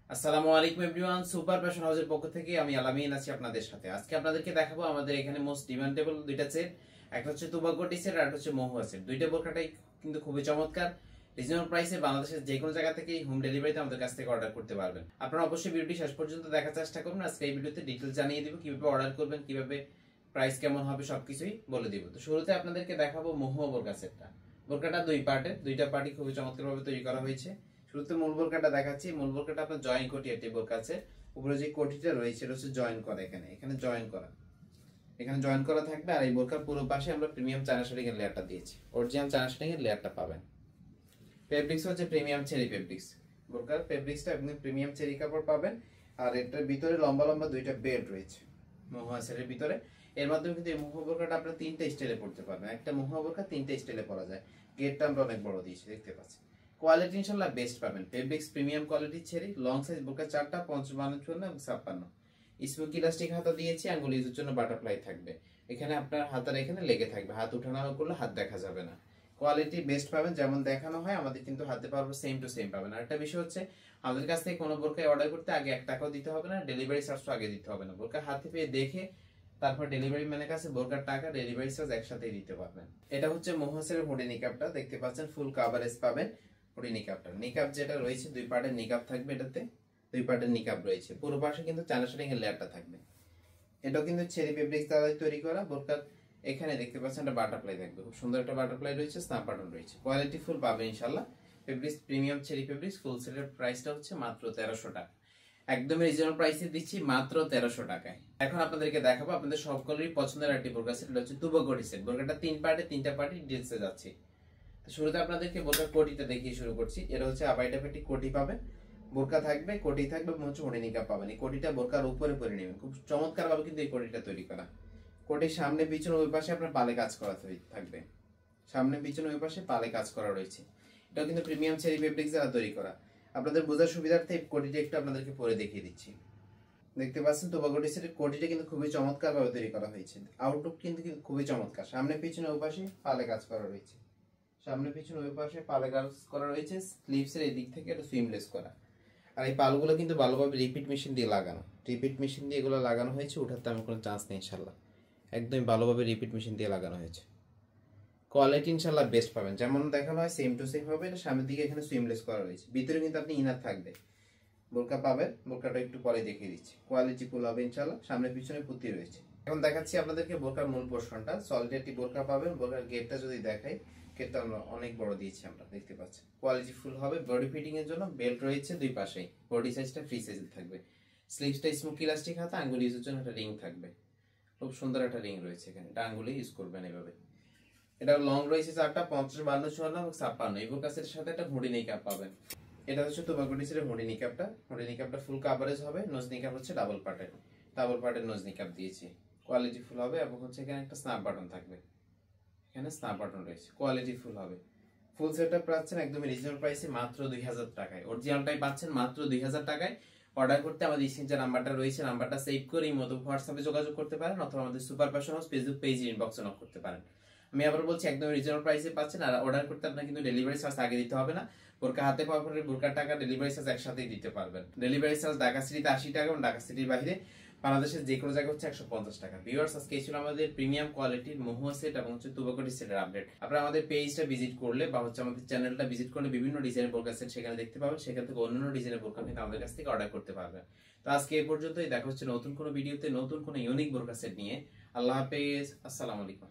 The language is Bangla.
আসসালামু আলাইকুম এভরিওয়ান, সুপার ফ্যাশন হাউসের পক্ষ থেকে আমি আলামিন আছি আপনাদের সাথে। আজকে আপনাদেরকে দেখাবো আমাদের এখানে মোস্ট ডিমান্ডেবল দুইটা সেট। একটা হচ্ছে তুবাকোটি সেট আর একটা হচ্ছে মহুয়া সেট। দুইটা বোরকাটাই কিন্তু খুবই চমৎকার। রিজনেবল প্রাইসে বাংলাদেশের যে কোনো জায়গা থেকে হোম ডেলিভারিতে আমাদের কাছ থেকে অর্ডার করতে পারবেন। আপনারা অবশ্যই ভিডিওটি শেষ পর্যন্ত দেখার চেষ্টা করুন। আজকে এই ভিডিওতে ডিটেইলস জানিয়ে দিব, কিভাবে অর্ডার করবেন, কিভাবে প্রাইস কেমন হবে সবকিছুই বলে দিব। তো শুরুতে আপনাদেরকে দেখাবো মহুয়া বোরকা সেটটা। বোরকাটা দুই পার্টের, দুইটা পার্টি খুবই চমৎকারভাবে তৈরি করা হয়েছে। শুরুতে মূল বোরকাটা দেখাচ্ছি। মূল বোরকাটা আপনার জয়েন কোটি একটি বোরকা আছে। উপরে যে কোটিটা রয়েছে এটা হচ্ছে জয়েন করা, এখানে জয়েন করা, এখানে জয়েন করা থাকবে। আর এই বোরকার পুরো পাশে আমরা প্রিমিয়াম চায়না শাড়ি এর লেয়ারটা দিয়েছি, অরিজিনাল চায়না শাড়ি এর লেয়ারটা পাবেন। ফেব্রিক্স হচ্ছে প্রিমিয়াম চেরি ফেব্রিক্স। বোরকার ফেব্রিক্সটা একদম প্রিমিয়াম চেরি কাপড় পাবেন। আর এটার ভিতরে লম্বা লম্বা দুইটা বেল্ট রয়েছে মহুয়া সেটের ভিতরে। এর মাধ্যমে কিন্তু এই মহুয়া বোরকাটা আপনারা তিনটা স্টাইলে পড়তে পারবেন। একটা মহুয়া বোরকা তিনটা স্টাইলে পরা যায়। গেটটা আমরা অনেক বড় দিয়েছি, দেখতে পাচ্ছি। কোয়ালিটি ইনশাআল্লাহ বেস্ট পাবেন। ফেব্রিক্স প্রিমিয়াম কোয়ালিটির চেরি, লং সাইজ বোরকা চারটা, 55, 54 এবং 56। স্মোকি ইলাস্টিক হাতা দিয়েছি, আঙ্গুল ইউজের জন্য বাটারফ্লাই থাকবে। এখানে আপনার হাতার এখানে লেগে থাকবে, হাত উঠানামা করলে হাত দেখা যাবে না। কোয়ালিটি বেস্ট পাবেন, যেমন দেখানো হয় আমাদের কিন্তু হাতে পারবো সেম টু সেম পাবেন। আর একটা বিষয় হচ্ছে, আমাদের কাছ থেকে কোনো বোরকায় অর্ডার করতে আগে 1 টাকাও দিতে হবে না, ডেলিভারি চার্জও আগে দিতে হবে না। বোরকা হাতে পেয়ে দেখে তারপর ডেলিভারি ম্যানের কাছে বোরকার টাকা, ডেলিভারি চার্জ একসাথেই দিতে পারবেন। এটা হচ্ছে মহুয়াসের হুডি নিকাবটা, দেখতে পাচ্ছেন ফুল কভারেজ পাবেন হুডি নিকাবটা। নিকাব যেটা রয়েছে দুই পার্টের নিকাব থাকবে, এটাতে দুই পার্টের নিকাব রয়েছে। পুরো পাশে কিন্তু চায়না শাড়ি এর লেয়ারটা থাকবে। এটাও কিন্তু চেরি ফেব্রিক্স দ্বারা তৈরি করা। বোরকার এখানে দেখতে পাচ্ছেন একটা বাটারফ্লাই থাকবে, খুব সুন্দর একটা বাটারফ্লাই রয়েছে, স্ন্যাপ বাটন রয়েছে। কোয়ালিটি ফুল পাবে ইনশাআল্লাহ। Fabrics premium cherry fabrics. Full সেটের প্রাইসটা হচ্ছে মাত্র 1300 টাকা। একদম রিজনেবল প্রাইসে দিচ্ছি মাত্র 1300 টাকায়। এখন আপনাদেরকে দেখাবো আপনাদের সকলেরই পছন্দের একটি বোরকা সেট, এটা হচ্ছে তুবাকোটি সেট। বোরকাটা তিন পার্টে, তিনটা পার্টি ডিটেইলসে যাচ্ছে। তো শুরুতে আপনাদেরকে বোরকার কোটিটা দেখিয়ে শুরু করছি। এটা হচ্ছে আবাই টাইপের একটি কোটি পাবেন, বোরকা থাকবে, কোটি থাকবে, হচ্ছে হুডি নিকাব পাবেন। এই কোটিটা বোরকার উপরে পরে নেবেন, খুব চমৎকার ভাবে কিন্তু এই কোটিটা তৈরি করা। কোটির সামনে পিছনে ওই পাশে আপনার পালে কাজ করা থাকবে, সামনে পিছনে ওই পাশে পালে কাজ করা রয়েছে। এটাও কিন্তু প্রিমিয়াম চেরি ফেব্রিক্স দ্বারা তৈরি করা। আপনাদের বোঝার সুবিধার্থে এই কোটিটা একটু আপনাদেরকে পরে দেখিয়ে দিচ্ছি। দেখতে পাচ্ছেন তুবাকোটি সেটের কোটিটা কিন্তু খুবই চমৎকার ভাবে তৈরি করা হয়েছে। আউটলুক কিন্তু খুবই চমৎকার। সামনে পিছনে ওই পাশে পালে কাজ করা রয়েছে, সামনে পিছনে ওই পাশে পালে কাজ করা রয়েছে। স্লিভসের এই দিক থেকে এটা সুইমলেস করা। আর এই পালগুলো কিন্তু ভালোভাবে রিপিট মেশিন দিয়ে লাগানো, রিপিট মেশিন দিয়ে এগুলো লাগানো হয়েছে, ওঠাতে আমি কোনো চান্স নেই ইনশাল্লাহ। একদম ভালোভাবে রিপিট মেশিন দিয়ে লাগানো হয়েছে। কোয়ালিটি ইনশাল্লাহ বেস্ট পাবেন, যেমন দেখানো হয় সেম টু সেম হবে। এটা সামনের দিকে এখানে সুইমলেস করা রয়েছে, ভিতরে কিন্তু আপনি ইনার থাকবে। বোরকা পাবেন, বোরকাটা একটু পরে দেখিয়ে দিচ্ছি। কোয়ালিটি ফুল হবে ইনশাল্লাহ। সামনে পিছনে পুঁতি রয়েছে। এখন দেখাচ্ছি আপনাদেরকে বোরকার মূল পোর্শনটা। সলিড একটি বোরকা পাবেন। বোরকার গেটটা যদি দেখাই, গেটটা আমরা অনেক বড় দিয়েছি, আমরা দেখতে পাচ্ছি। কোয়ালিটি ফুল হবে। বডি ফিটিং এর জন্য বেল্ট রয়েছে দুই পাশেই। বডি সাইজটা ফ্রি সাইজে থাকবে। স্লিভসটা স্মোকি ইলাস্টিক হাতা, আঙ্গুল ইউজের জন্য একটা রিং থাকবে, খুব সুন্দর একটা রিং রয়েছে এখানে, এটা আঙ্গুলে ইউজ করবেন এভাবে। এটা লং রয়েছে চারটা, 50, 52, 54 এবং 56। এই বোরকার সেটের সাথে একটা হুডি নিকাব পাবেন। এটা হচ্ছে তুবাকোটি সেটের হুডি নিকাবটা। হুডি নিকাবটা ফুল কভারেজ হবে। নোজ নিকাব হচ্ছে ডাবল পার্টের নোজ নিকাব দিয়েছি। কোয়ালিটি ফুল হবে এবং হচ্ছে এখানে একটা স্ন্যাপ বাটন থাকবে, এখানে স্ন্যাপ বাটন রয়েছে। কোয়ালিটি ফুল হবে। ফুল সেটটা পাচ্ছেন একদম রিজনেবল প্রাইসে মাত্র 2000 টাকায়। অরিজিনালটাই পাচ্ছেন মাত্র 2000 টাকায়। অর্ডার করতে আমাদের স্ক্রিনে যে নাম্বারটা রয়েছে, নাম্বারটা সেভ করে এই মতো হোয়াটসঅ্যাপে যোগাযোগ করতে পারেন, অথবা আমাদের সুপার ফ্যাশন হাউস ফেসবুক পেজে ইনবক্সে নক করতে পারেন। আমি আবার বলছি, একদম রিজনেবল প্রাইসে পাচ্ছেন। আর অর্ডার করতে আপনার কিন্তু ডেলিভারি চার্জ আগে দিতে হবে না। বোরকা হাতে পাওয়ার পরে বোরকার টাকা, ডেলিভারি চার্জ একসাথেই দিতে পারবেন। ডেলিভারি চার্জ ঢাকা সিটিতে 80 টাকা এবং ঢাকা সিটির বাইরে বাংলাদেশের যে কোনো জায়গায় হচ্ছে 150 টাকা। ভিউয়ার্স, আজকে ছিল আমাদের প্রিমিয়াম কোয়ালিটির মহুয়া সেট এবং হচ্ছে তুবাকোটি সেটের আপডেট। আপনারা আমাদের পেজটা ভিজিট করলে বা হচ্ছে আমাদের চ্যানেলটা ভিজিট করলে বিভিন্ন ডিজাইনের বোরকা সেট সেখানে দেখতে পাবেন। সেখান থেকে অন্যান্য ডিজাইনের বোরকা কিন্তু আমাদের কাছ থেকে অর্ডার করতে পারবেন। তো আজকে এই পর্যন্তই। দেখা হচ্ছে নতুন কোনো ভিডিওতে নতুন কোনো ইউনিক বোরকা সেট নিয়ে। আল্লাহ হাফেজ, আসসালামু আলাইকুম।